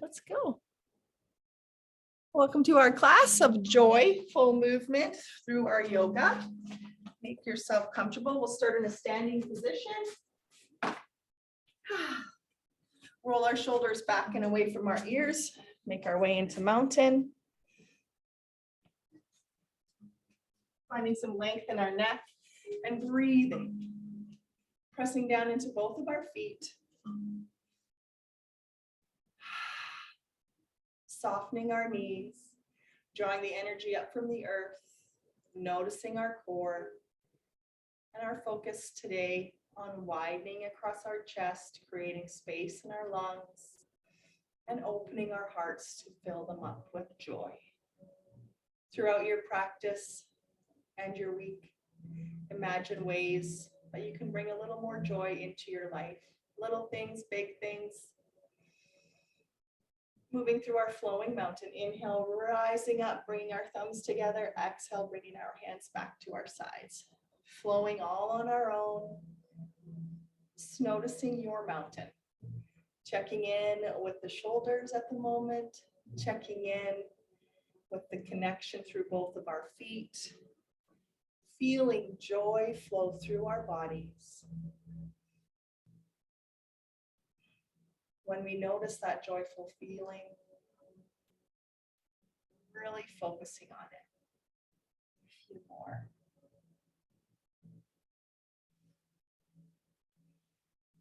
Let's go. Welcome to our class of joyful movement through our yoga. Make yourself comfortable. We'll start in a standing position. Roll our shoulders back and away from our ears. Make our way into mountain. Finding some length in our neck and breathing. Pressing down into both of our feet. Softening our knees, drawing the energy up from the earth, noticing our core, and our focus today on widening across our chest, creating space in our lungs, and opening our hearts to fill them up with joy. Throughout your practice and your week, imagine ways that you can bring a little more joy into your life. Little things, big things. Moving through our flowing mountain. Inhale, rising up, bringing our thumbs together. Exhale, bringing our hands back to our sides. Flowing all on our own. Just noticing your mountain. Checking in with the shoulders at the moment. Checking in with the connection through both of our feet. Feeling joy flow through our bodies. When we notice that joyful feeling, really focusing on it. A few more.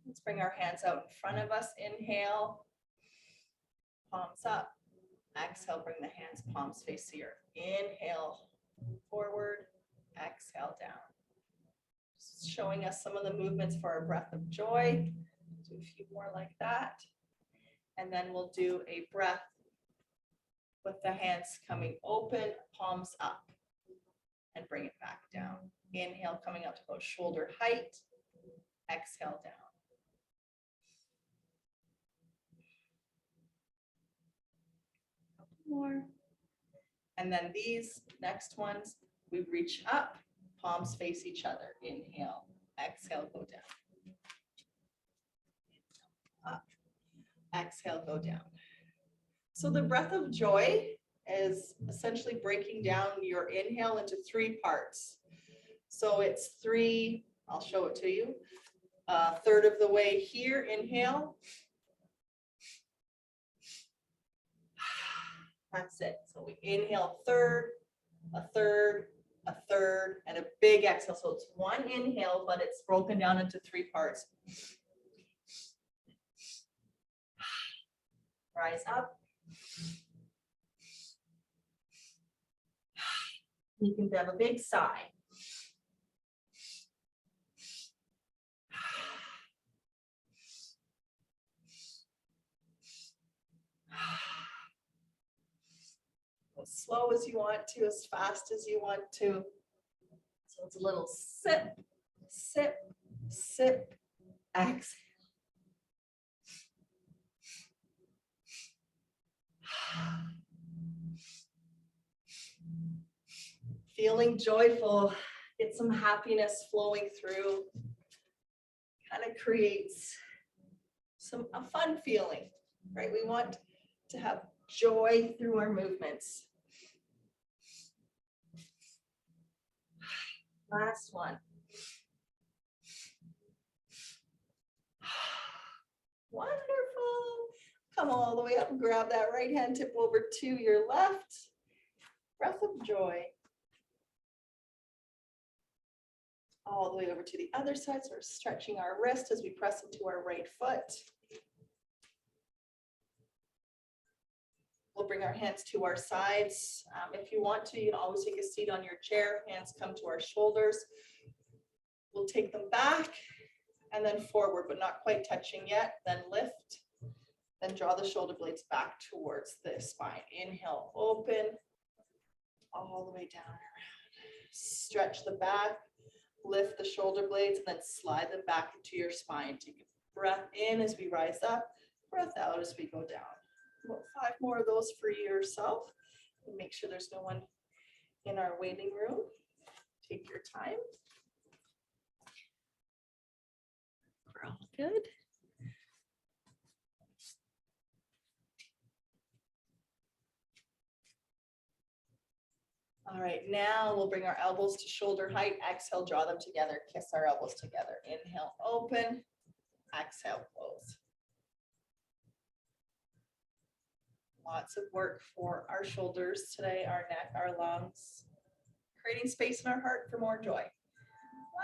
Let's bring our hands out in front of us. Inhale, palms up. Exhale, bring the hands, palms face the earth. Inhale, forward. Exhale, down. Just showing us some of the movements for our breath of joy. Do a few more like that. And then we'll do a breath with the hands coming open, palms up, and bring it back down. Inhale, coming up to about shoulder height. Exhale, down. Couple more. And then these next ones, we reach up, palms face each other. Inhale, exhale, go down. Up. Exhale, go down. So the breath of joy is essentially breaking down your inhale into three parts. So it's three, I'll show it to you. A third of the way here, inhale. That's it. So we inhale third, a third, a third, and a big exhale. So it's one inhale, but it's broken down into three parts. Rise up. You can have a big sigh. As slow as you want to, as fast as you want to. So it's a little sip, sip, sip, exhale. Feeling joyful, get some happiness flowing through, kind of creates a fun feeling, right? We want to have joy through our movements. Last one. Wonderful. Come all the way up and grab that right hand tip over to your left. Breath of joy. All the way over to the other side. So we're stretching our wrist as we press into our right foot. We'll bring our hands to our sides. If you want to, you can always take a seat on your chair. Hands come to our shoulders. We'll take them back and then forward, but not quite touching yet. Then lift. Then draw the shoulder blades back towards the spine. Inhale, open. All the way down and around. Stretch the back. Lift the shoulder blades and then slide them back into your spine. Take a breath in as we rise up, breath out as we go down. About 5 more of those for yourself. And make sure there's no one in our waiting room. Take your time. We're all good. All right, now we'll bring our elbows to shoulder height. Exhale, draw them together. Kiss our elbows together. Inhale, open. Exhale, close. Lots of work for our shoulders today, our neck, our lungs. Creating space in our heart for more joy.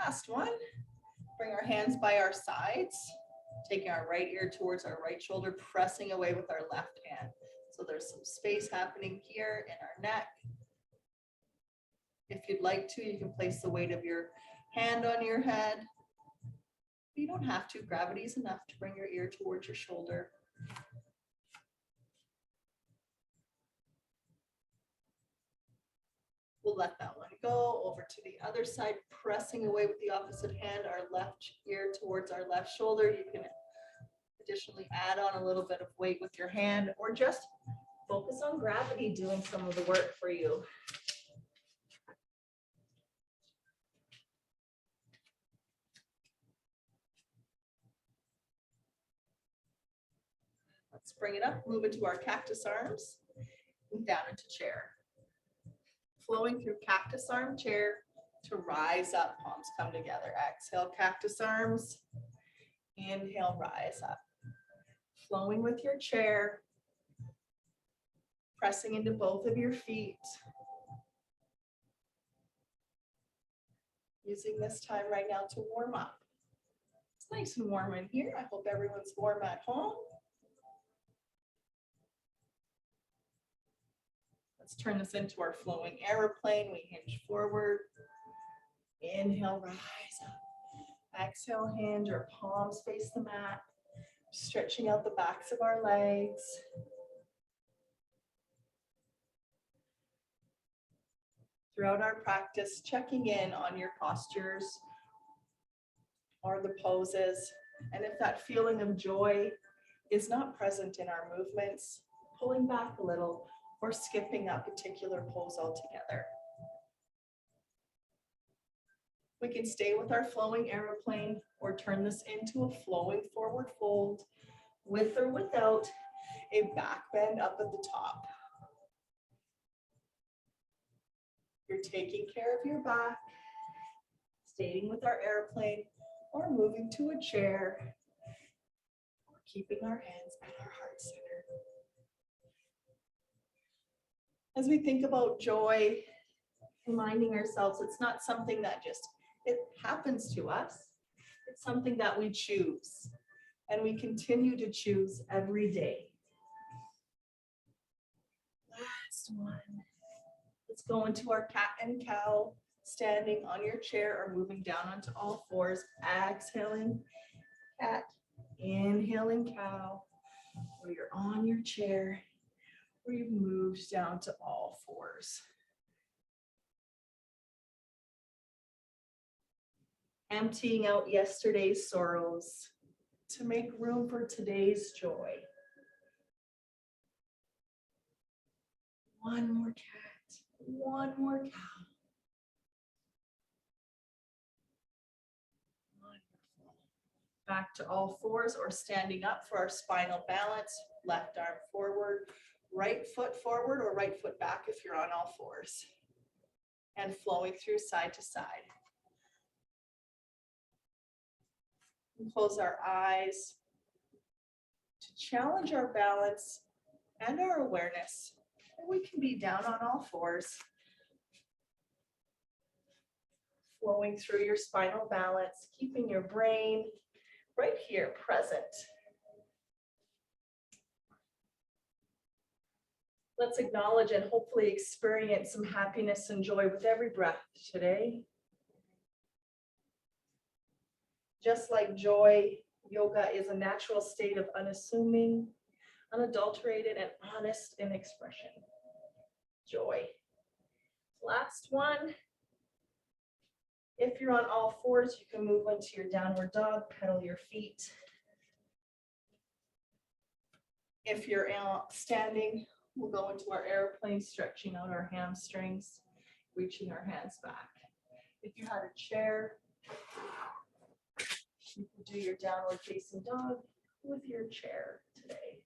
Last one. Bring our hands by our sides. Taking our right ear towards our right shoulder, pressing away with our left hand. So there's some space happening here in our neck. If you'd like to, you can place the weight of your hand on your head. You don't have to. Gravity is enough to bring your ear towards your shoulder. We'll let that one go. Over to the other side, pressing away with the opposite hand, our left ear towards our left shoulder. You can additionally add on a little bit of weight with your hand, or just focus on gravity doing some of the work for you. Let's bring it up, move into our cactus arms, and down into chair. Flowing through cactus arm chair to rise up, palms come together. Exhale, cactus arms. Inhale, rise up. Flowing with your chair, pressing into both of your feet. Using this time right now to warm up. It's nice and warm in here. I hope everyone's warm at home. Let's turn this into our flowing aeroplane. We hinge forward. Inhale, rise up. Exhale, hinge, our palms face the mat. Stretching out the backs of our legs. Throughout our practice, checking in on your postures or the poses. And if that feeling of joy is not present in our movements, pulling back a little, or skipping that particular pose altogether. We can stay with our flowing aeroplane or turn this into a flowing forward fold with or without a back bend up at the top. You're taking care of your back, staying with our airplane, or moving to a chair, or keeping our hands at our heart center. As we think about joy, reminding ourselves it's not something that it happens to us. It's something that we choose, and we continue to choose every day. Last one. Let's go into our cat and cow, standing on your chair or moving down onto all fours. Exhaling cat, inhaling cow, or you're on your chair, or you've moved down to all fours. Emptying out yesterday's sorrows to make room for today's joy. One more cat, one more cow. Wonderful. Back to all fours or standing up for our spinal balance. Left arm forward, right foot forward or right foot back if you're on all fours. And flowing through side to side. And close our eyes to challenge our balance and our awareness. And we can be down on all fours. Flowing through your spinal balance, keeping your brain right here, present. Let's acknowledge and hopefully experience some happiness and joy with every breath today. Just like joy, yoga is a natural state of unassuming, unadulterated, and honest in expression. Joy. Last one. If you're on all fours, you can move into your downward dog, pedal your feet. If you're standing, we'll go into our airplane, stretching out our hamstrings, reaching our hands back. If you had a chair, you can do your downward facing dog with your chair today.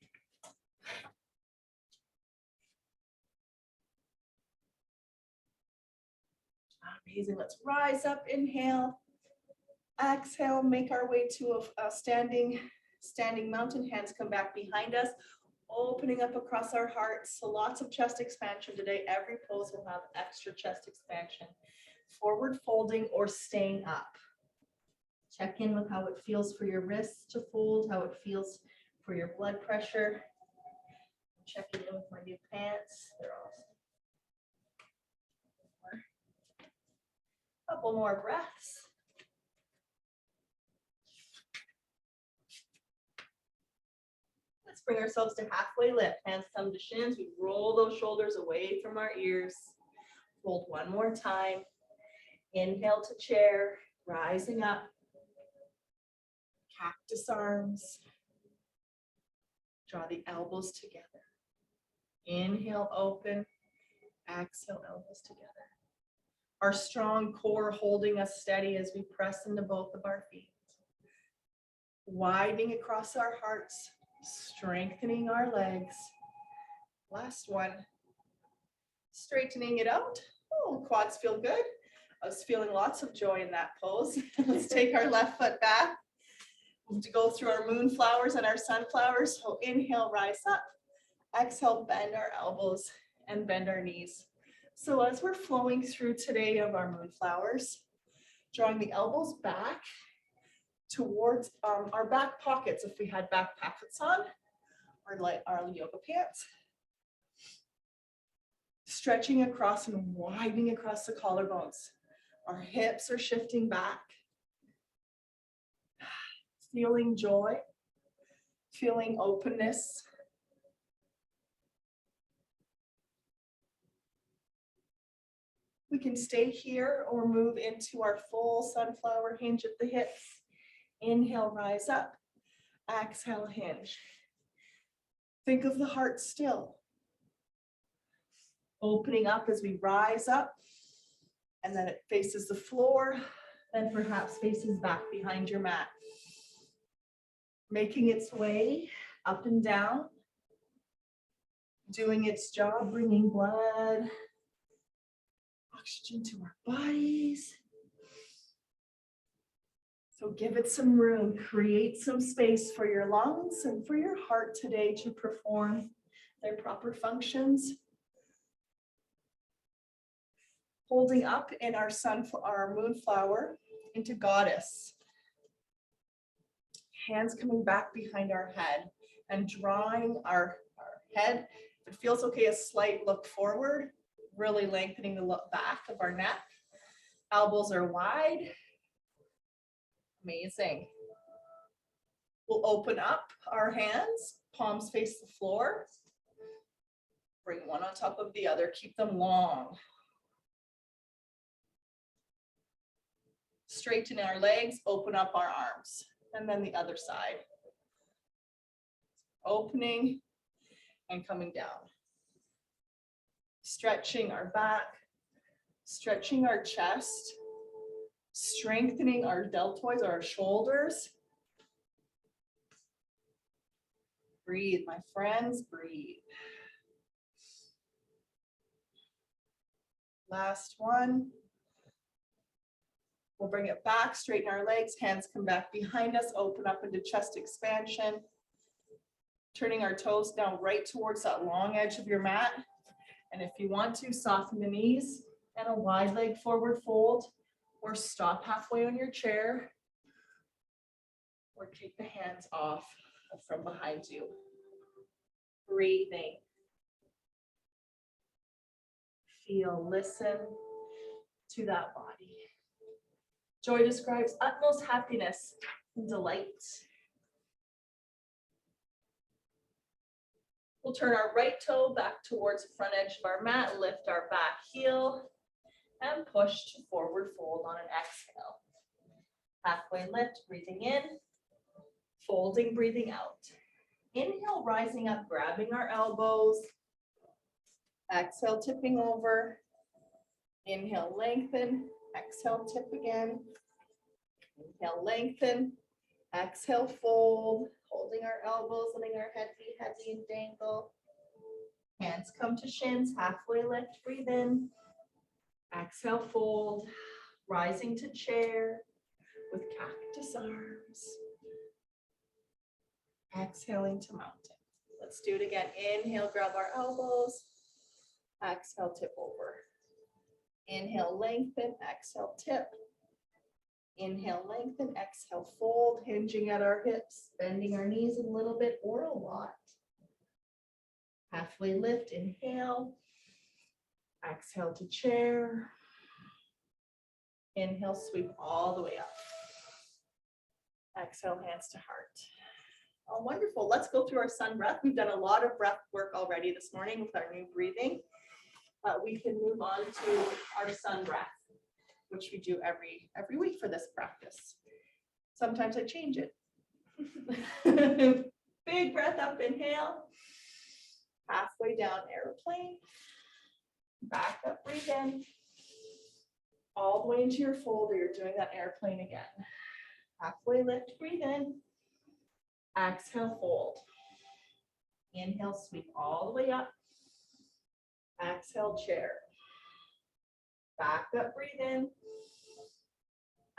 Amazing. Let's rise up. Inhale. Exhale. Make our way to a standing mountain. Hands come back behind us. Opening up across our hearts. So lots of chest expansion today. Every pose will have extra chest expansion. Forward folding or staying up. Check in with how it feels for your wrists to fold, how it feels for your blood pressure. Checking in with my new pants. They're awesome. Couple more breaths. Let's bring ourselves to halfway lift. Hands come to shins. We roll those shoulders away from our ears. Hold one more time. Inhale to chair, rising up. Cactus arms. Draw the elbows together. Inhale, open. Exhale, elbows together. Our strong core holding us steady as we press into both of our feet. Widening across our hearts, strengthening our legs. Last one. Straightening it out. Oh, quads feel good. I was feeling lots of joy in that pose. Let's take our left foot back. To go through our moonflowers and our sunflowers. So inhale, rise up. Exhale, bend our elbows and bend our knees. So as we're flowing through today of our moonflowers, drawing the elbows back towards our back pockets if we had back pockets on, our yoga pants. Stretching across and widening across the collarbones. Our hips are shifting back. Feeling joy, feeling openness. We can stay here or move into our full sunflower hinge at the hips. Inhale, rise up. Exhale, hinge. Think of the heart still. Opening up as we rise up, and then it faces the floor, then perhaps faces back behind your mat. Making its way up and down, doing its job, bringing blood, oxygen to our bodies. So give it some room, create some space for your lungs and for your heart today to perform their proper functions. Holding up in our moonflower into goddess. Hands coming back behind our head and drawing our head. If it feels okay, a slight look forward, really lengthening the back of our neck. Elbows are wide. Amazing. We'll open up our hands, palms face the floor. Bring one on top of the other, keep them long. Straighten our legs, open up our arms. And then the other side. Opening and coming down. Stretching our back, stretching our chest, strengthening our deltoids, our shoulders. Breathe, my friends, breathe. Last one. We'll bring it back, straighten our legs, hands come back behind us, open up into chest expansion. Turning our toes down right towards that long edge of your mat. And if you want to, soften the knees and a wide leg forward fold, or stop halfway on your chair, or take the hands off from behind you. Breathing. Feel, listen to that body. Joy describes utmost happiness and delight. We'll turn our right toe back towards the front edge of our mat, lift our back heel, and push to forward fold on an exhale. Halfway lift, breathing in, folding, breathing out. Inhale, rising up, grabbing our elbows. Exhale, tipping over. Inhale, lengthen. Exhale, tip again. Inhale, lengthen. Exhale, fold. Holding our elbows, letting our head be heavy and dangle. Hands come to shins, halfway lift, breathe in. Exhale, fold, rising to chair with cactus arms. Exhaling to mountain. Let's do it again. Inhale, grab our elbows. Exhale, tip over. Inhale, lengthen. Exhale, tip. Inhale, lengthen. Exhale, fold, hinging at our hips, bending our knees a little bit or a lot. Halfway lift, inhale. Exhale to chair. Inhale, sweep all the way up. Exhale, hands to heart. Oh, wonderful. Let's go through our sun breath. We've done a lot of breath work already this morning with our new breathing. We can move on to our sun breath, which we do every week for this practice. Sometimes I change it. Big breath up, inhale. Halfway down, airplane. Back up, breathe in. All the way into your folder, you're doing that airplane again. Halfway lift, breathe in. Exhale, fold. Inhale, sweep all the way up. Exhale, chair. Back up, breathe in.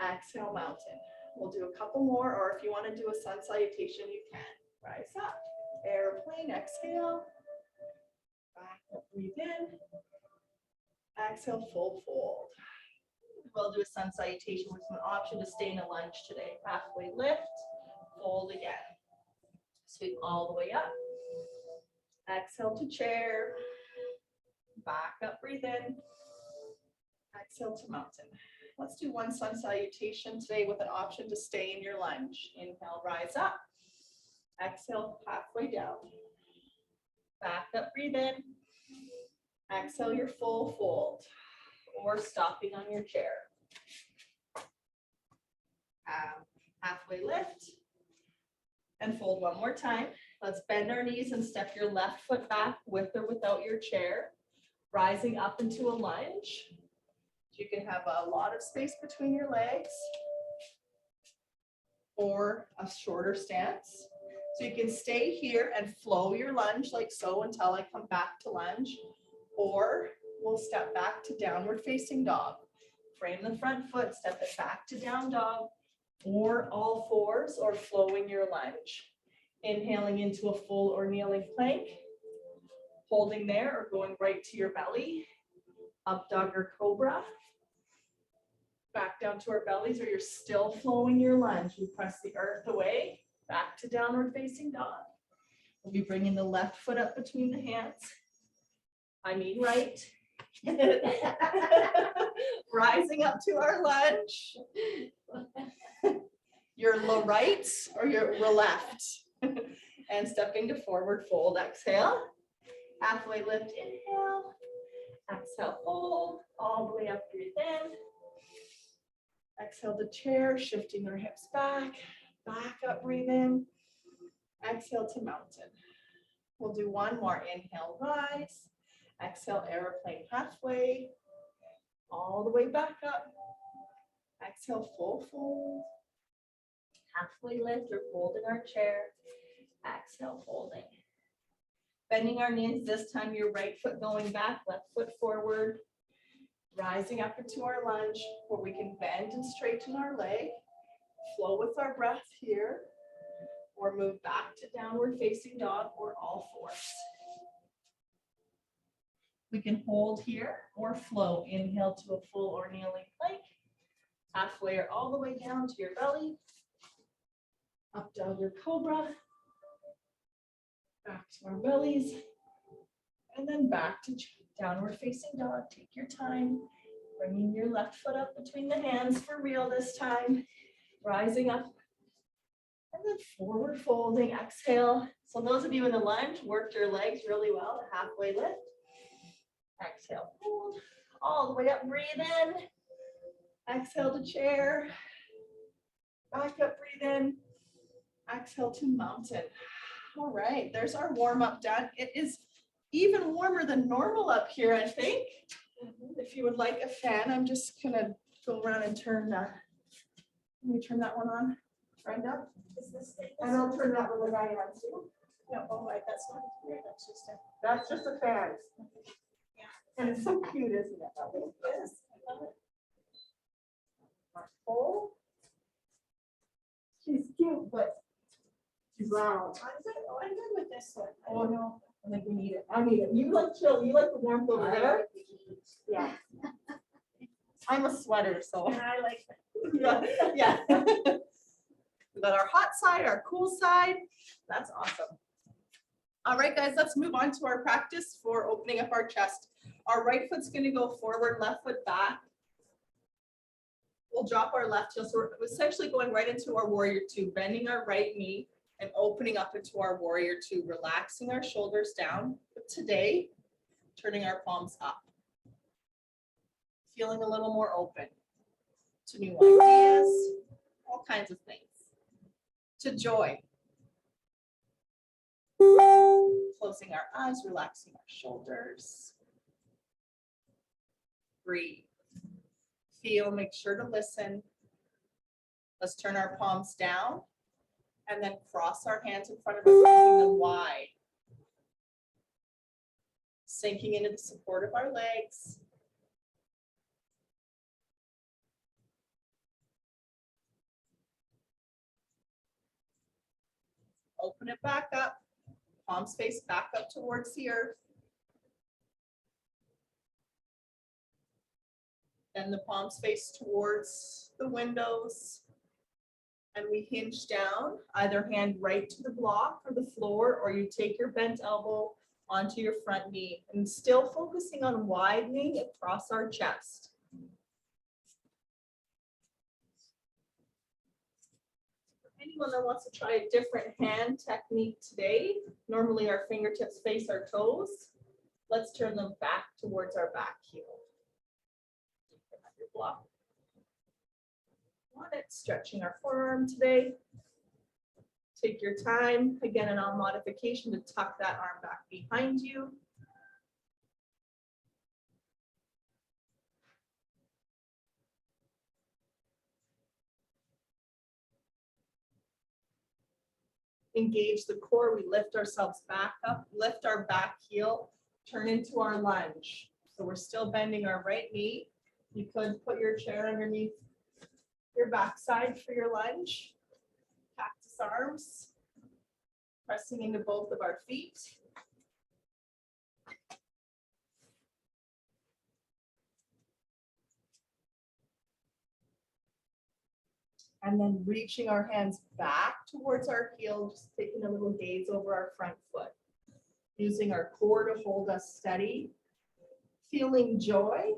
Exhale, mountain. We'll do a couple more, or if you want to do a sun salutation, you can. Rise up. Airplane, exhale. Back up, breathe in. Exhale, fold, fold. We'll do a sun salutation with an option to stay in a lunge today. Halfway lift, fold again. Sweep all the way up. Exhale to chair. Back up, breathe in. Exhale to mountain. Let's do one sun salutation today with an option to stay in your lunge. Inhale, rise up. Exhale, halfway down. Back up, breathe in. Exhale your full fold, or stopping on your chair. Halfway lift and fold one more time. Let's bend our knees and step your left foot back with or without your chair, rising up into a lunge. You can have a lot of space between your legs or a shorter stance. So you can stay here and flow your lunge like so until I come back to lunge. Or we'll step back to downward facing dog. Frame the front foot, step it back to down dog, or all fours, or flowing your lunge. Inhaling into a full or kneeling plank, holding there or going right to your belly. Up dog or cobra. Back down to our bellies, or you're still flowing your lunge. You press the earth away, back to downward facing dog. We'll be bringing the left foot up between the hands. I mean right. Rising up to our lunge. Your right or your left. And stepping to forward fold. Exhale. Halfway lift, inhale. Exhale, fold. All the way up, breathe in. Exhale to chair, shifting our hips back. Back up, breathe in. Exhale to mountain. We'll do one more. Inhale, rise. Exhale, airplane halfway, all the way back up. Exhale, full fold. Halfway lift or fold in our chair. Exhale, folding. Bending our knees, this time your right foot going back, left foot forward. Rising up into our lunge where we can bend and straighten our leg. Flow with our breath here. Or move back to downward facing dog or all fours. We can hold here or flow. Inhale to a full or kneeling plank. Halfway or all the way down to your belly. Up dog or cobra. Back to our bellies. And then back to downward facing dog. Take your time. Bringing your left foot up between the hands for real this time. Rising up. And then forward folding. Exhale. So those of you in the lunge worked your legs really well. The halfway lift. Exhale, hold, all the way up, breathe in. Exhale to chair. Back up, breathe in. Exhale to mountain. All right, there's our warm up done. It is even warmer than normal up here, I think. If you would like a fan, I'm just gonna go around and turn that. Let me turn that one on. Brenda? And I'll turn that one on too. No, oh, right, that's not here. That's just a fan. And it's so cute, isn't it? It is. Full. She's cute, but she's loud. I'm good with this one. Oh, no, I think we need it. I need it. You like chill, you like the warmth over there? Yeah. I'm a sweater, so. And I like Yeah. We got our hot side, our cool side. That's awesome. All right, guys, let's move on to our practice for opening up our chest. Our right foot's going to go forward, left foot back. We'll drop our left heel. So we're essentially going right into our warrior two, bending our right knee and opening up into our warrior two, relaxing our shoulders down. But today, turning our palms up. Feeling a little more open to new ideas, all kinds of things. To joy. Closing our eyes, relaxing our shoulders. Breathe. Feel, make sure to listen. Let's turn our palms down and then cross our hands in front of us, making them wide. Sinking into the support of our legs. Open it back up. Palms face back up towards the earth. Then the palms face towards the windows. And we hinge down, either hand right to the block or the floor, or you take your bent elbow onto your front knee and still focusing on widening across our chest. Anyone that wants to try a different hand technique today, normally our fingertips face our toes. Let's turn them back towards our back heel. Your block. On it, stretching our forearm today. Take your time, again, an arm modification to tuck that arm back behind you. Engage the core, we lift ourselves back up, lift our back heel, turn into our lunge. So we're still bending our right knee. You could put your chair underneath your backside for your lunge. Cactus arms, pressing into both of our feet. And then reaching our hands back towards our heel, just taking a little gaze over our front foot. Using our core to hold us steady. Feeling joy.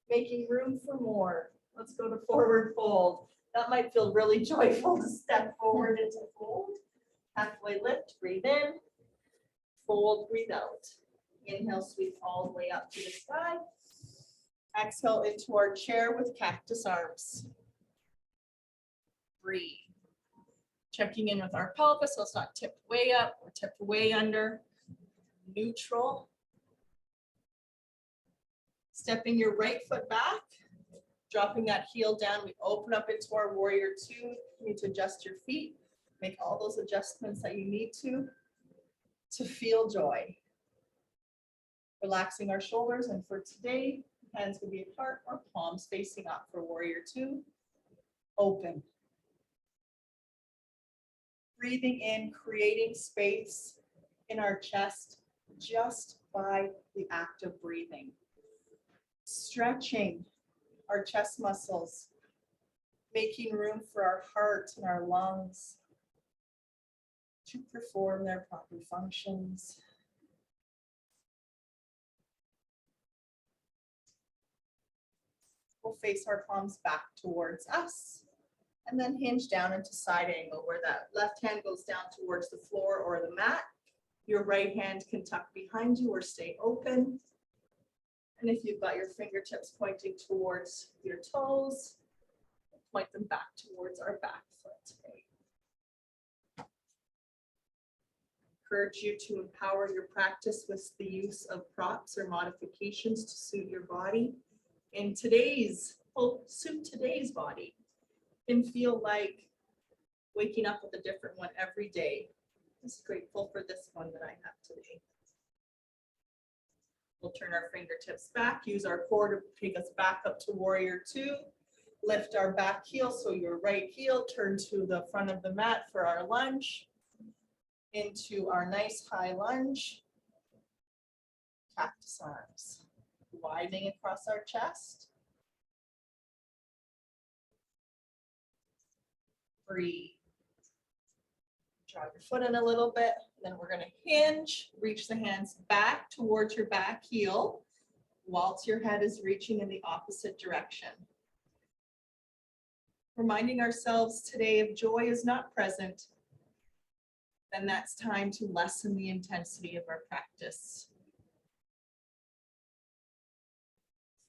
Making room for more. Let's go to forward fold. That might feel really joyful to step forward into fold. Halfway lift, breathe in. Fold, breathe out. Inhale, sweep all the way up to the sky. Exhale into our chair with cactus arms. Breathe. Checking in with our pelvis, so it's not tipped way up or tipped way under. Neutral. Stepping your right foot back, dropping that heel down. We open up into our warrior two. You need to adjust your feet. Make all those adjustments that you need to feel joy. Relaxing our shoulders, and for today, hands will be apart or palms facing up for warrior two. Open. Breathing in, creating space in our chest just by the act of breathing. Stretching our chest muscles, making room for our heart and our lungs to perform their proper functions. We'll face our palms back towards us and then hinge down into side angle where that left hand goes down towards the floor or the mat. Your right hand can tuck behind you or stay open. And if you've got your fingertips pointing towards your toes, point them back towards our back foot today. Encourage you to empower your practice with the use of props or modifications to suit your body. In today's, suit today's body. Can feel like waking up with a different one every day. Just grateful for this one that I have today. We'll turn our fingertips back, use our core to take us back up to warrior two. Lift our back heel, so your right heel turn to the front of the mat for our lunge. Into our nice high lunge. Cactus arms. Widening across our chest. Breathe. Draw your foot in a little bit. Then we're going to hinge. Reach the hands back towards your back heel, whilst your head is reaching in the opposite direction. Reminding ourselves today, if joy is not present, then that's time to lessen the intensity of our practice.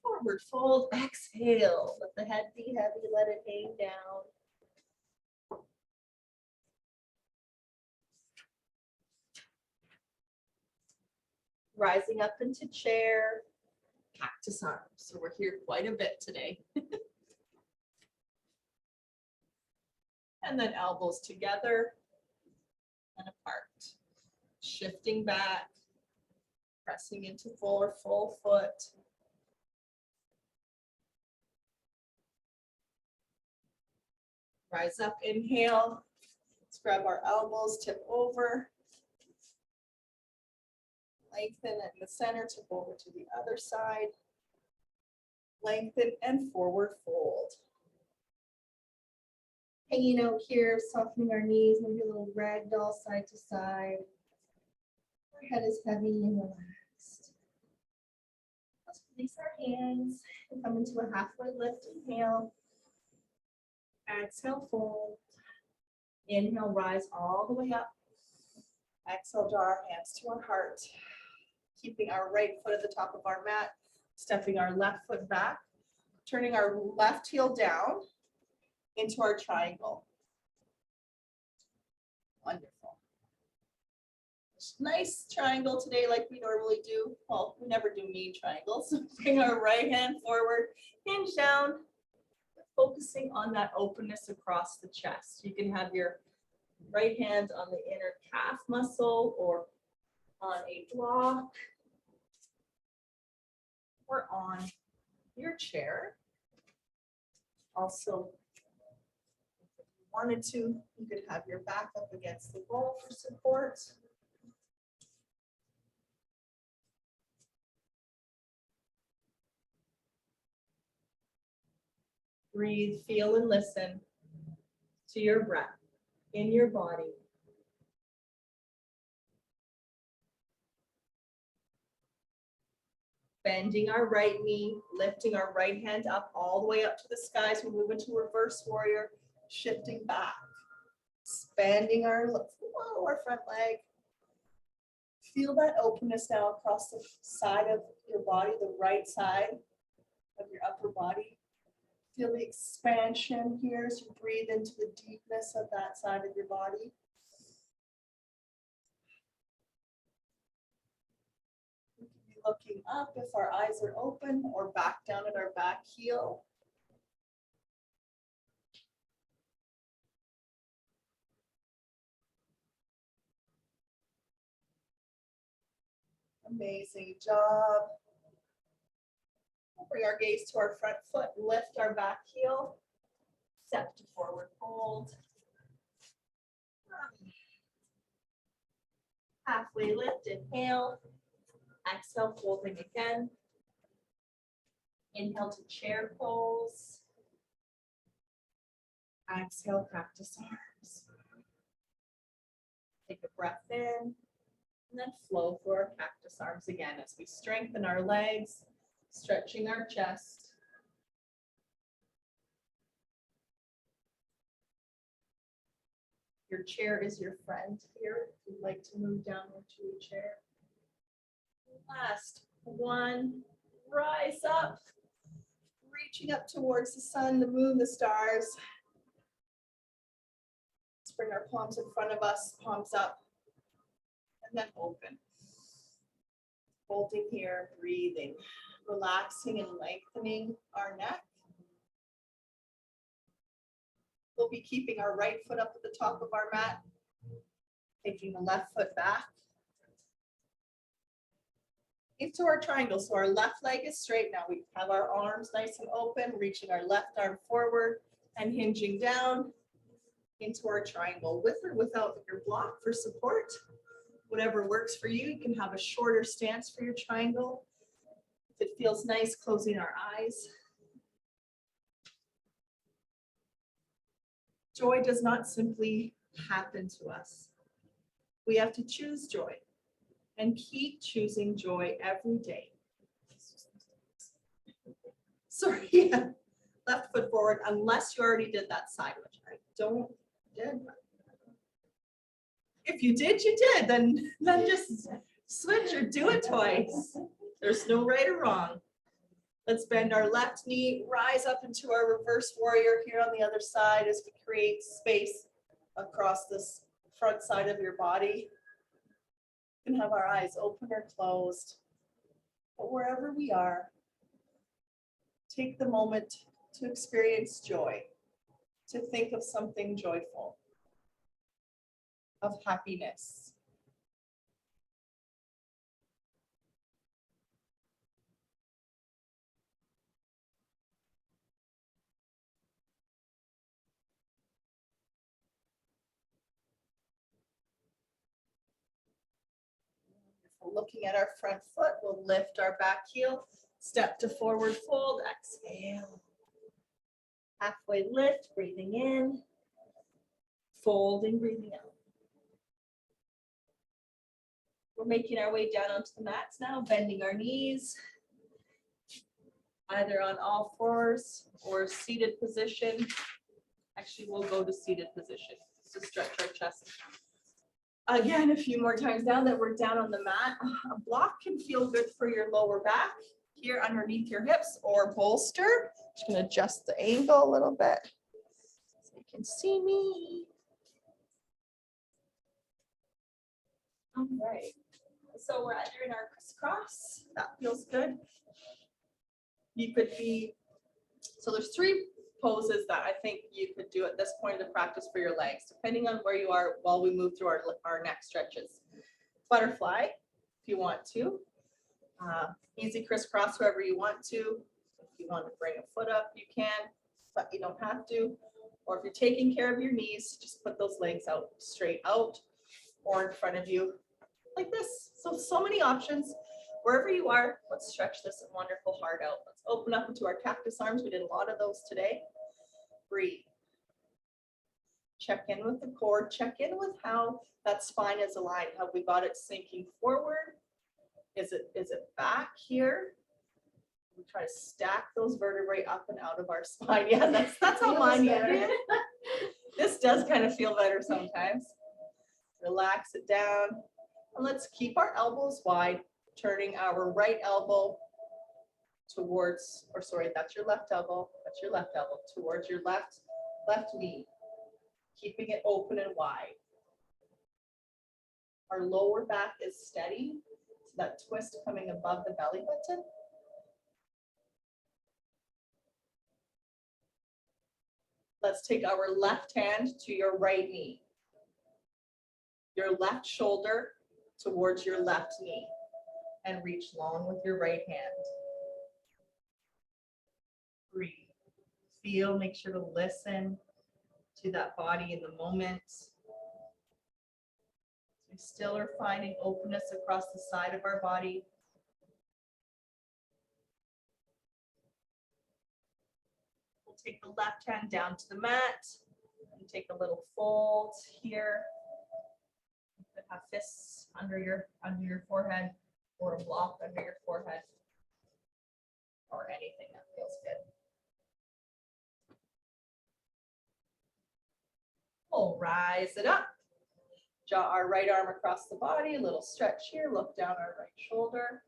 Forward fold, exhale. Let the head be heavy, let it hang down. Rising up into chair, cactus arms. So we're here quite a bit today. And then elbows together and apart. Shifting back, pressing into full foot. Rise up, inhale. Let's grab our elbows, tip over. Lengthen at the center, tip over to the other side. Lengthen and forward fold. Hanging out here, softening our knees, maybe a little ragdoll side to side. Our head is heavy and relaxed. Let's release our hands and come into a halfway lift. Inhale. Exhale, fold. Inhale, rise all the way up. Exhale, draw our hands to our heart. Keeping our right foot at the top of our mat, stepping our left foot back, turning our left heel down into our triangle. Wonderful. Nice triangle today like we normally do. Well, we never do mean triangles. Bring our right hand forward, hinge down, focusing on that openness across the chest. You can have your right hand on the inner calf muscle or on a block or on your chair. Also, if you wanted to, you could have your back up against the wall for support. Breathe, feel, and listen to your breath in your body. Bending our right knee, lifting our right hand up all the way up to the sky as we move into reverse warrior, shifting back. Expanding our front leg. Feel that openness now across the side of your body, the right side of your upper body. Feel the expansion here as you breathe into the deepness of that side of your body. We can be looking up if our eyes are open or back down at our back heel. Amazing job. We'll bring our gaze to our front foot, lift our back heel, step to forward fold. Halfway lift, inhale. Exhale, folding again. Inhale to chair pose. Exhale, cactus arms. Take a breath in, and then flow through our cactus arms again as we strengthen our legs, stretching our chest. Your chair is your friend here if you'd like to move down into a chair. Last one, rise up, reaching up towards the sun, the moon, the stars. Let's bring our palms in front of us, palms up, and then open. Holding here, breathing, relaxing and lengthening our neck. We'll be keeping our right foot up at the top of our mat, taking the left foot back. into our triangle. So our left leg is straight. Now we have our arms nice and open, reaching our left arm forward and hinging down into our triangle with or without your block for support. Whatever works for you. You can have a shorter stance for your triangle. If it feels nice, closing our eyes. Joy does not simply happen to us. We have to choose joy and keep choosing joy every day. Sorry, yeah. Left foot forward, unless you already did that side, which I don't did. If you did, you did. Then just switch or do it twice. There's no right or wrong. Let's bend our left knee, rise up into our reverse warrior here on the other side as we create space across this front side of your body. We can have our eyes open or closed, but wherever we are, take the moment to experience joy, to think of something joyful, of happiness. Looking at our front foot, we'll lift our back heel, step to forward fold, exhale. Halfway lift, breathing in, folding, breathing out. We're making our way down onto the mats now, bending our knees, either on all fours or seated position. Actually, we'll go to seated position to stretch our chest. Again, a few more times down that we're down on the mat. A block can feel good for your lower back here underneath your hips or bolster. Just gonna adjust the angle a little bit so you can see me. All right, so we're either in our crisscross, that feels good. You could be, so there's three poses that I think you could do at this point of the practice for your legs, depending on where you are while we move through our neck stretches. Butterfly, if you want to. Easy crisscross wherever you want to. If you want to bring a foot up, you can, but you don't have to. Or if you're taking care of your knees, just put those legs out, straight out, or in front of you, like this. So many options. Wherever you are, let's stretch this wonderful heart out. Let's open up into our cactus arms. We did a lot of those today. Breathe. Check in with the core. Check in with how that spine is aligned. Have we got it sinking forward? Is it back here? We try to stack those vertebrae up and out of our spine. Yeah, that's how mine is. This does kind of feel better sometimes. Relax it down. And let's keep our elbows wide, turning our right elbow towards, or sorry, that's your left elbow, towards your left knee, keeping it open and wide. Our lower back is steady, so that twist coming above the belly button. Let's take our left hand to your right knee, your left shoulder towards your left knee, and reach long with your right hand. Breathe. Feel, make sure to listen to that body in the moment. We still are finding openness across the side of our body. We'll take the left hand down to the mat and take a little fold here. You could have fists under your forehead or a block under your forehead or anything that feels good. We'll rise it up. Draw our right arm across the body, a little stretch here, look down our right shoulder.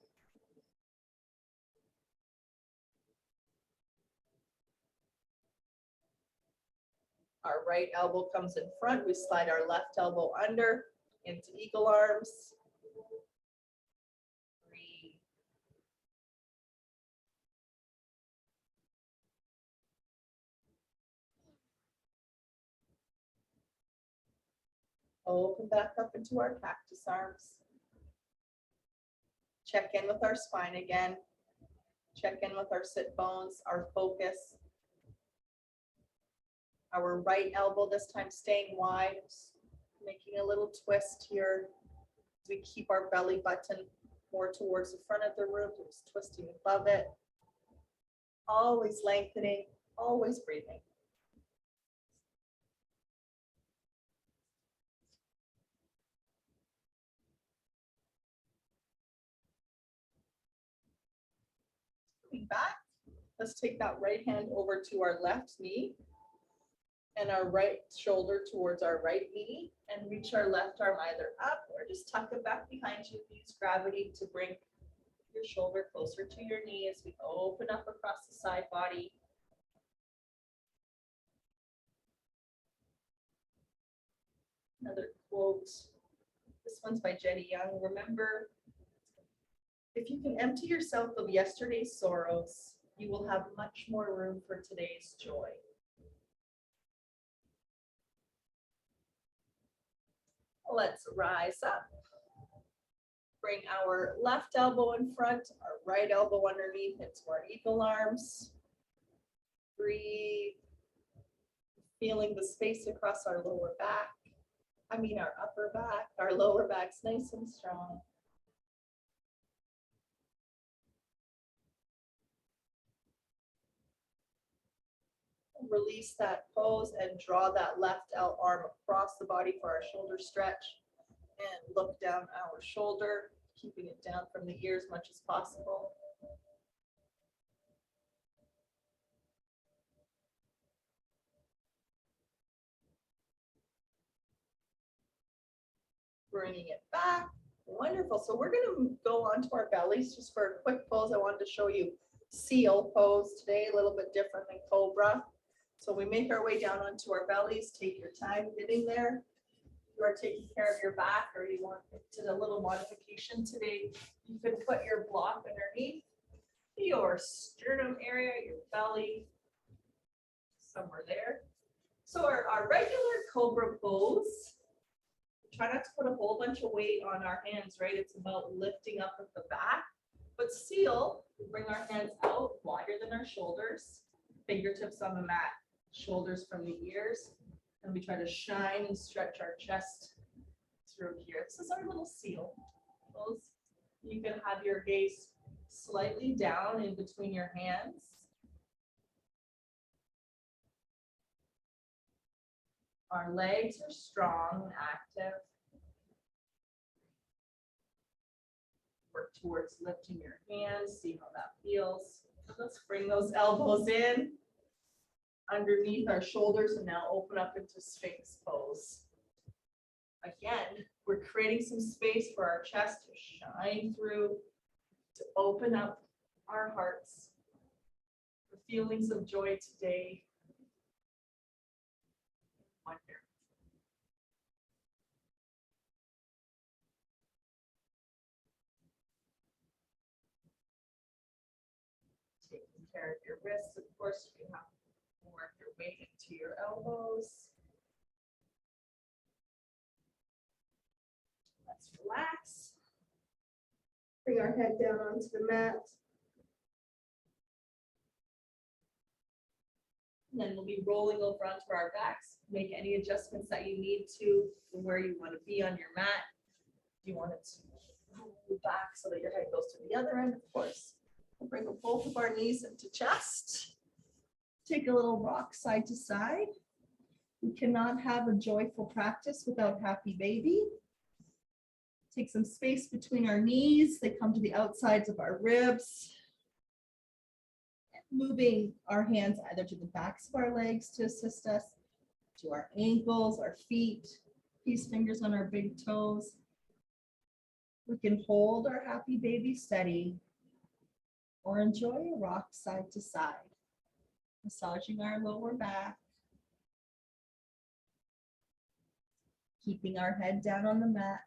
Our right elbow comes in front. We slide our left elbow under into eagle arms. Breathe. Open back up into our cactus arms. Check in with our spine again. Check in with our sit bones, our focus. Our right elbow this time staying wide, making a little twist here. We keep our belly button more towards the front of the room, just twisting above it. Always lengthening, always breathing. Coming back, let's take that right hand over to our left knee and our right shoulder towards our right knee, and reach our left arm either up or just tuck it back behind you. Use gravity to bring your shoulder closer to your knee as we open up across the side body. Another quote. This one's by Jenny Young. Remember, if you can empty yourself of yesterday's sorrows, you will have much more room for today's joy. Let's rise up. Bring our left elbow in front, our right elbow underneath into our eagle arms. Breathe. Feeling the space across our lower back. Our upper back. Our lower back's nice and strong. Release that pose and draw that left arm across the body for our shoulder stretch. And look down our shoulder, keeping it down from the ear as much as possible. Bringing it back. Wonderful. So we're going to go onto our bellies just for a quick pose. I wanted to show you seal pose today, a little bit different than cobra. So we make our way down onto our bellies. Take your time getting there. You are taking care of your back, or you want to do a little modification today, you can put your block underneath your sternum area, your belly, somewhere there. So our regular cobra pose, try not to put a whole bunch of weight on our hands, right? It's about lifting up at the back. But seal, we bring our hands out wider than our shoulders, fingertips on the mat, shoulders from the ears. And we try to shine and stretch our chest through here. This is our little seal pose. You can have your gaze slightly down in between your hands. Our legs are strong and active. Work towards lifting your hands, see how that feels. Let's bring those elbows in underneath our shoulders and now open up into Sphinx Pose. Again, we're creating some space for our chest to shine through, to open up our hearts. The feelings of joy today. Wonder. Taking care of your wrists, of course, you have to work your way into your elbows. Let's relax. Bring our head down onto the mat. And then we'll be rolling over onto our backs. Make any adjustments that you need to where you want to be on your mat. You want it to move back so that your head goes to the other end, of course. We'll bring both of our knees into chest. Take a little rock side to side. We cannot have a joyful practice without happy baby. Take some space between our knees. They come to the outsides of our ribs. Moving our hands either to the backs of our legs to assist us, to our ankles, our feet, peace fingers on our big toes. We can hold our happy baby steady or enjoy a rock side to side, massaging our lower back, keeping our head down on the mat.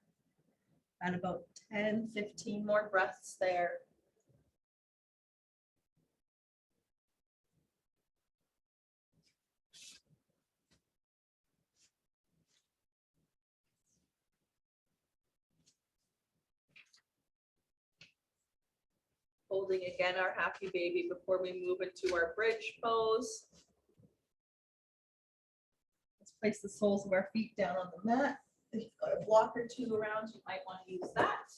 At about 10, 15 more breaths there. Holding again our happy baby before we move into our bridge pose. Let's place the soles of our feet down on the mat. If you've got a block or two around, you might want to use that.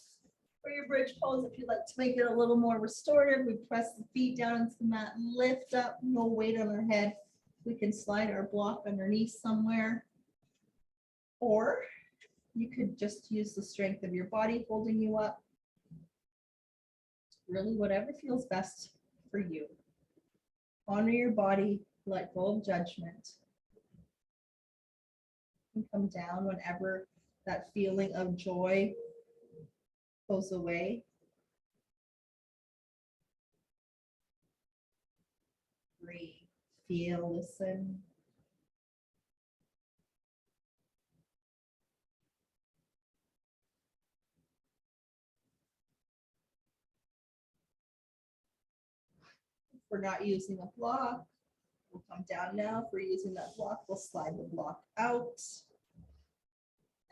For your bridge pose, if you'd like to make it a little more restorative, we press the feet down into the mat, lift up, no weight on our head. We can slide our block underneath somewhere. Or you could just use the strength of your body holding you up. Really, whatever feels best for you. Honor your body, let go of judgment. And come down whenever that feeling of joy goes away. Breathe, feel, listen. If we're not using a block, we'll come down now. If we're using that block, we'll slide the block out.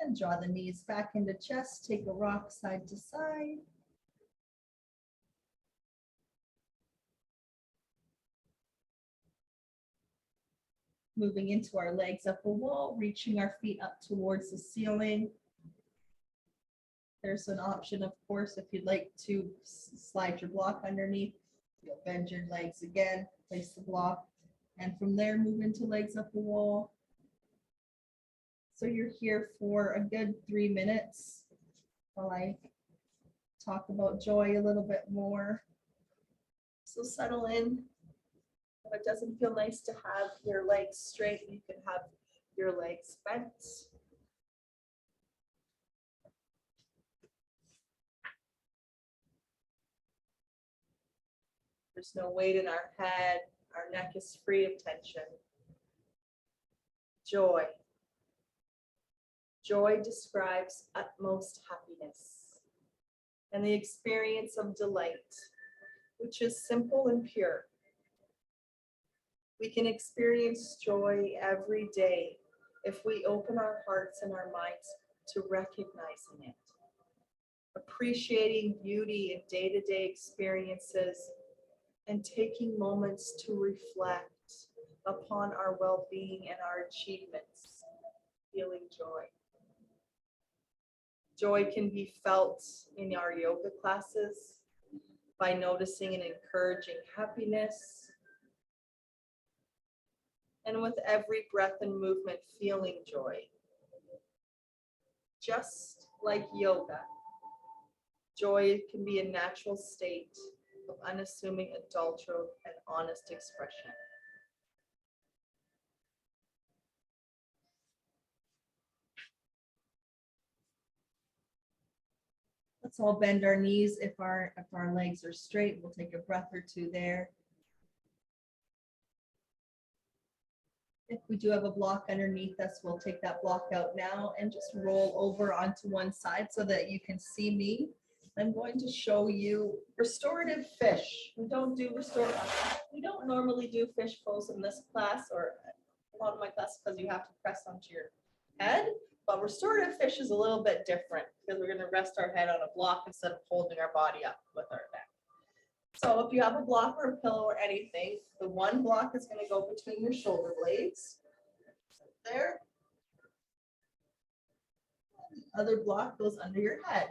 And draw the knees back into chest. Take a rock side to side. Moving into our legs up a wall, reaching our feet up towards the ceiling. There's an option, of course, if you'd like to slide your block underneath. You'll bend your legs again, place the block, and from there move into legs up the wall. So you're here for a good 3 minutes while I talk about joy a little bit more. So settle in. If it doesn't feel nice to have your legs straight, you can have your legs bent. There's no weight in our head. Our neck is free of tension. Joy. Joy describes utmost happiness and the experience of delight, which is simple and pure. We can experience joy every day if we open our hearts and our minds to recognizing it, appreciating beauty in day-to-day experiences, and taking moments to reflect upon our well-being and our achievements, feeling joy. Joy can be felt in our yoga classes by noticing and encouraging happiness. And with every breath and movement, feeling joy. Just like yoga, joy can be a natural state of unassuming, adulterous, and honest expression. Let's all bend our knees. If our legs are straight, we'll take a breath or two there. If we do have a block underneath us, we'll take that block out now and just roll over onto one side so that you can see me. I'm going to show you restorative fish. We don't normally do fish pose in this class or a lot of my classes because you have to press onto your head. But restorative fish is a little bit different because we're going to rest our head on a block instead of holding our body up with our neck. So if you have a block or a pillow or anything, the one block is going to go between your shoulder blades. There. The other block goes under your head.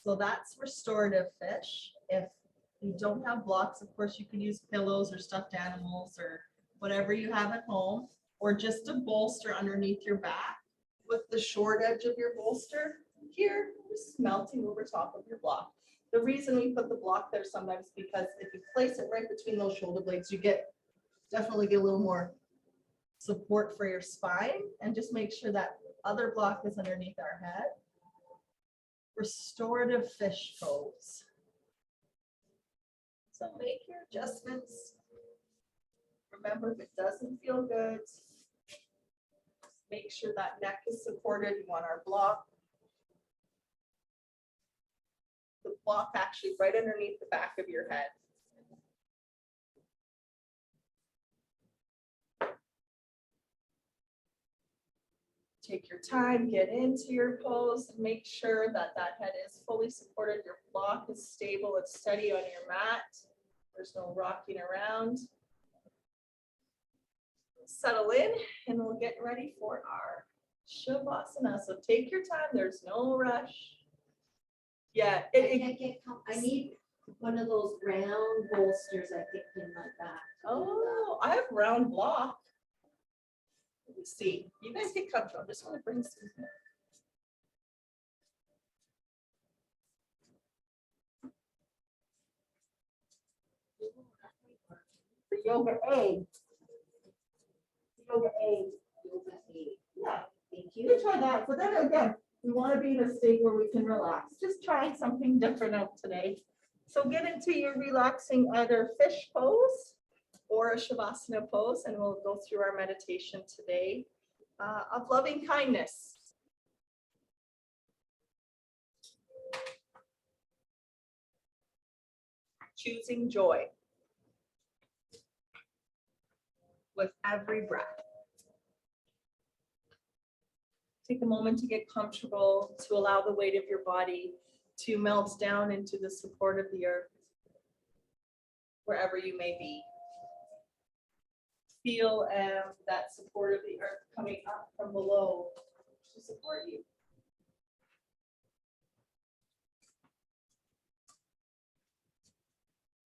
So that's restorative fish. If you don't have blocks, of course, you can use pillows or stuffed animals or whatever you have at home, or just a bolster underneath your back with the short edge of your bolster here, just melting over top of your block. The reason we put the block there sometimes is because if you place it right between those shoulder blades, you definitely get a little more support for your spine, and just make sure that other block is underneath our head. Restorative fish pose. So make your adjustments. Remember, if it doesn't feel good, make sure that neck is supported. You want our block. The block actually right underneath the back of your head. Take your time, get into your pose, and make sure that that head is fully supported. Your block is stable, it's steady on your mat. There's no rocking around. Settle in and we'll get ready for our Shavasana. So take your time, there's no rush. Yeah, I need one of those round bolsters I think in my back. oh, I have round block. Let me see. You guys get comfortable. I just want to bring some here. The yoga aid. Yoga aid. Yoga aid. Yeah, Thank you you. can try that. So then again, we want to be in a state where we can relax. Just trying something different out today. So get into your relaxing either fish pose or a Shavasana pose, and we'll go through our meditation today of loving kindness. Choosing joy with every breath. Take a moment to get comfortable, to allow the weight of your body to melt down into the support of the earth, wherever you may be. Feel that support of the earth coming up from below to support you.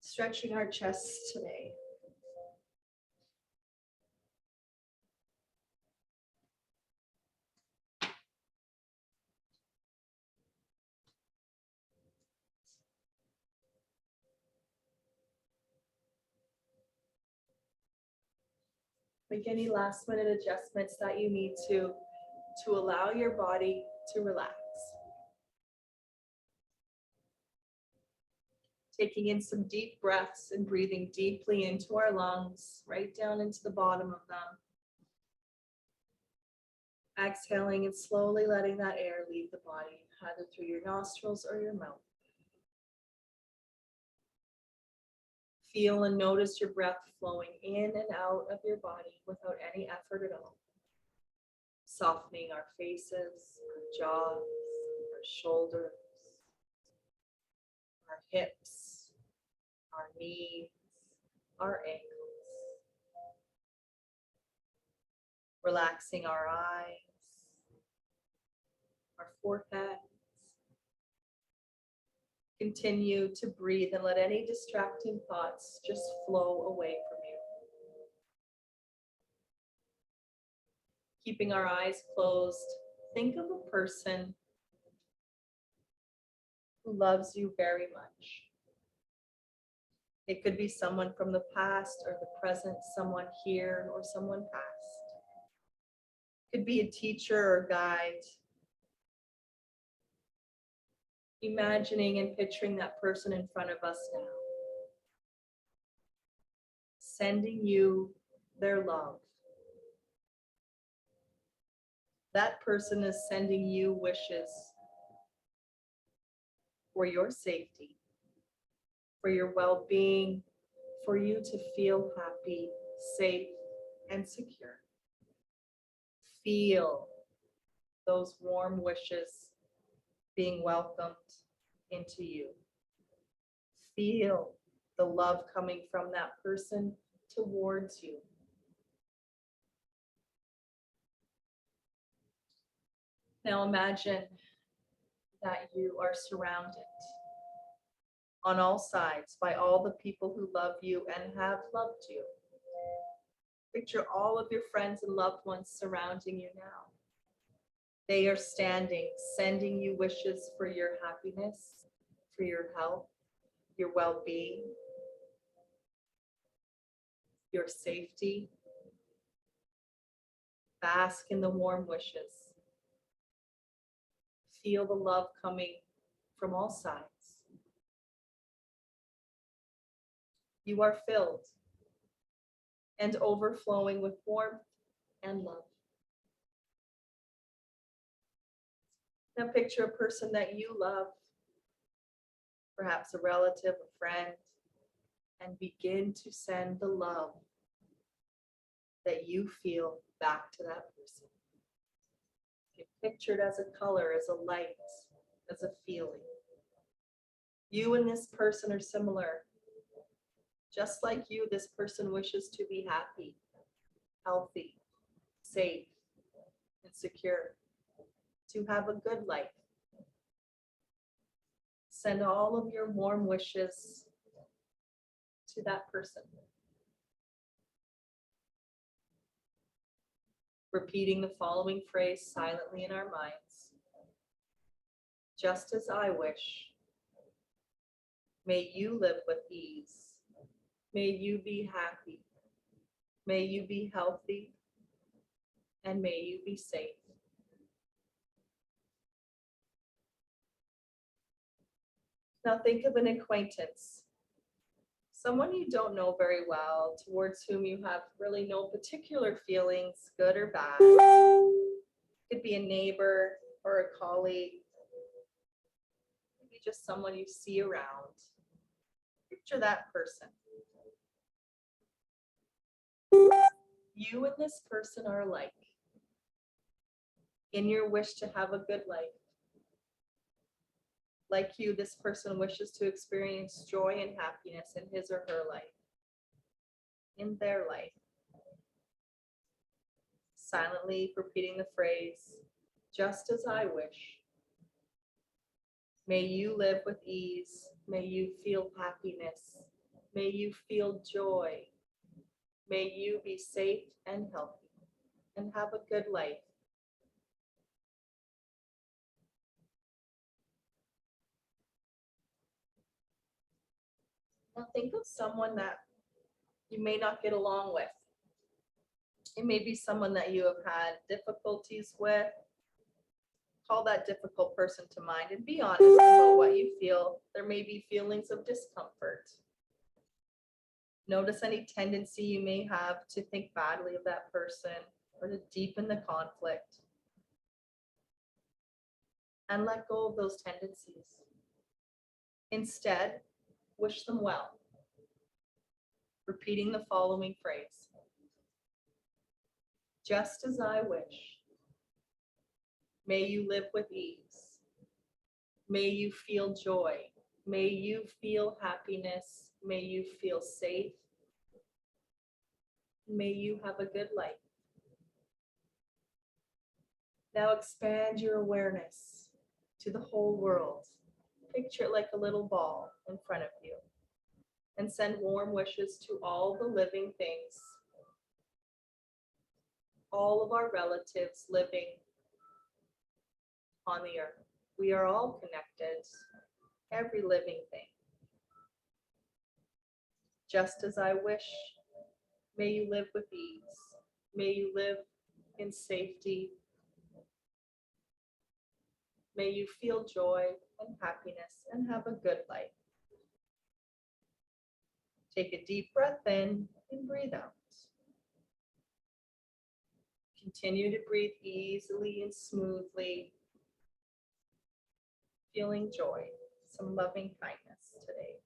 Stretching our chests today. Make any last minute adjustments that you need to allow your body to relax. Taking in some deep breaths and breathing deeply into our lungs, right down into the bottom of them. Exhaling and slowly letting that air leave the body, either through your nostrils or your mouth. Feel and notice your breath flowing in and out of your body without any effort at all. Softening our faces, our jaws, our shoulders, our hips, our knees, our ankles. Relaxing our eyes, our foreheads. Continue to breathe and let any distracting thoughts just flow away from you. Keeping our eyes closed, think of a person who loves you very much. It could be someone from the past or the present, someone here or someone past. It could be a teacher or guide. Imagining and picturing that person in front of us now. Sending you their love. That person is sending you wishes for your safety, for your well-being, for you to feel happy, safe, and secure. Feel those warm wishes being welcomed into you. Feel the love coming from that person towards you. Now imagine that you are surrounded on all sides by all the people who love you and have loved you. Picture all of your friends and loved ones surrounding you now. They are standing, sending you wishes for your happiness, for your health, your well-being, your safety. Bask in the warm wishes. Feel the love coming from all sides. You are filled and overflowing with warmth and love. Now picture a person that you love, perhaps a relative, a friend, and begin to send the love that you feel back to that person. You picture it as a color, as a light, as a feeling. You and this person are similar. Just like you, this person wishes to be happy, healthy, safe, and secure, to have a good life. Send all of your warm wishes to that person. Repeating the following phrase silently in our minds. Just as I wish, may you live with ease. May you be happy. May you be healthy. And may you be safe. Now think of an acquaintance, someone you don't know very well, towards whom you have really no particular feelings, good or bad. Could be a neighbor or a colleague, maybe just someone you see around. Picture that person. You and this person are alike in your wish to have a good life. Like you, this person wishes to experience joy and happiness in his or her life, in their life. Silently repeating the phrase, just as I wish. May you live with ease. May you feel happiness. May you feel joy. May you be safe and healthy and have a good life. Now think of someone that you may not get along with. It may be someone that you have had difficulties with. Call that difficult person to mind and be honest about what you feel. There may be feelings of discomfort. Notice any tendency you may have to think badly of that person or to deepen the conflict. And let go of those tendencies. Instead, wish them well. Repeating the following phrase. Just as I wish. May you live with ease. May you feel joy. May you feel happiness. May you feel safe. May you have a good life. Now expand your awareness to the whole world. Picture it like a little ball in front of you. And send warm wishes to all the living things. All of our relatives living on the earth. We are all connected, every living thing. Just as I wish, may you live with ease. May you live in safety. May you feel joy and happiness and have a good life. Take a deep breath in and breathe out. Continue to breathe easily and smoothly, feeling joy, some loving kindness today.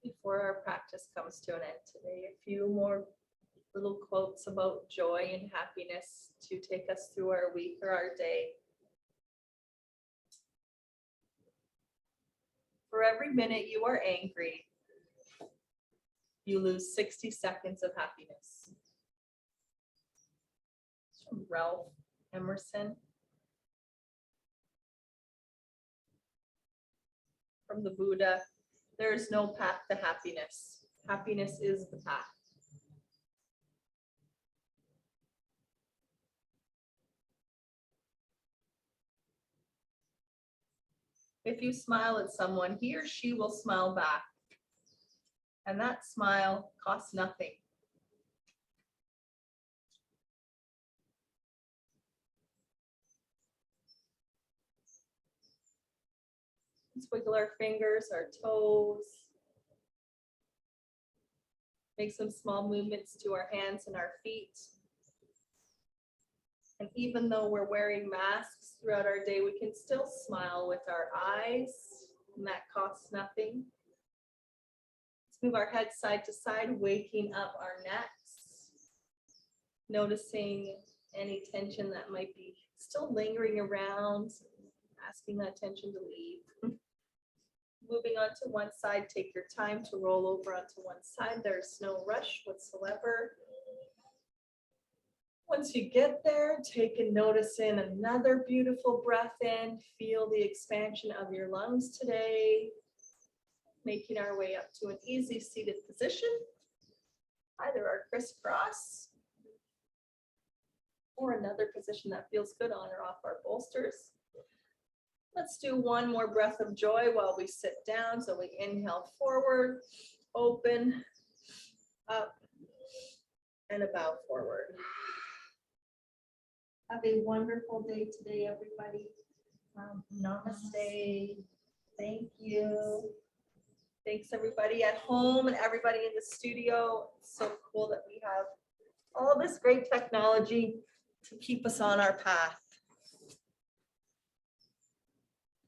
Before our practice comes to an end today, a few more little quotes about joy and happiness to take us through our week or our day. For every minute you are angry, you lose 60 seconds of happiness. It's from Ralph Emerson. From the Buddha, there is no path to happiness. Happiness is the path. If you smile at someone, he or she will smile back. And that smile costs nothing. Let's wiggle our fingers, our toes, Make some small movements to our hands and our feet. And even though we're wearing masks throughout our day, we can still smile with our eyes, and that costs nothing. Let's move our head side to side, waking up our necks. Noticing any tension that might be still lingering around, asking that tension to leave. Moving on to one side, take your time to roll over onto one side. There's no rush whatsoever. Once you get there, take a notice in another beautiful breath in. Feel the expansion of your lungs today. Making our way up to an easy seated position. Either our crisscross or another position that feels good on or off our bolsters. Let's do one more breath of joy while we sit down. So we inhale forward, open, up, and a bow forward. Have a wonderful day today, everybody. Namaste. Thank you. Thanks everybody at home and everybody in the studio. It's so cool that we have all this great technology to keep us on our path.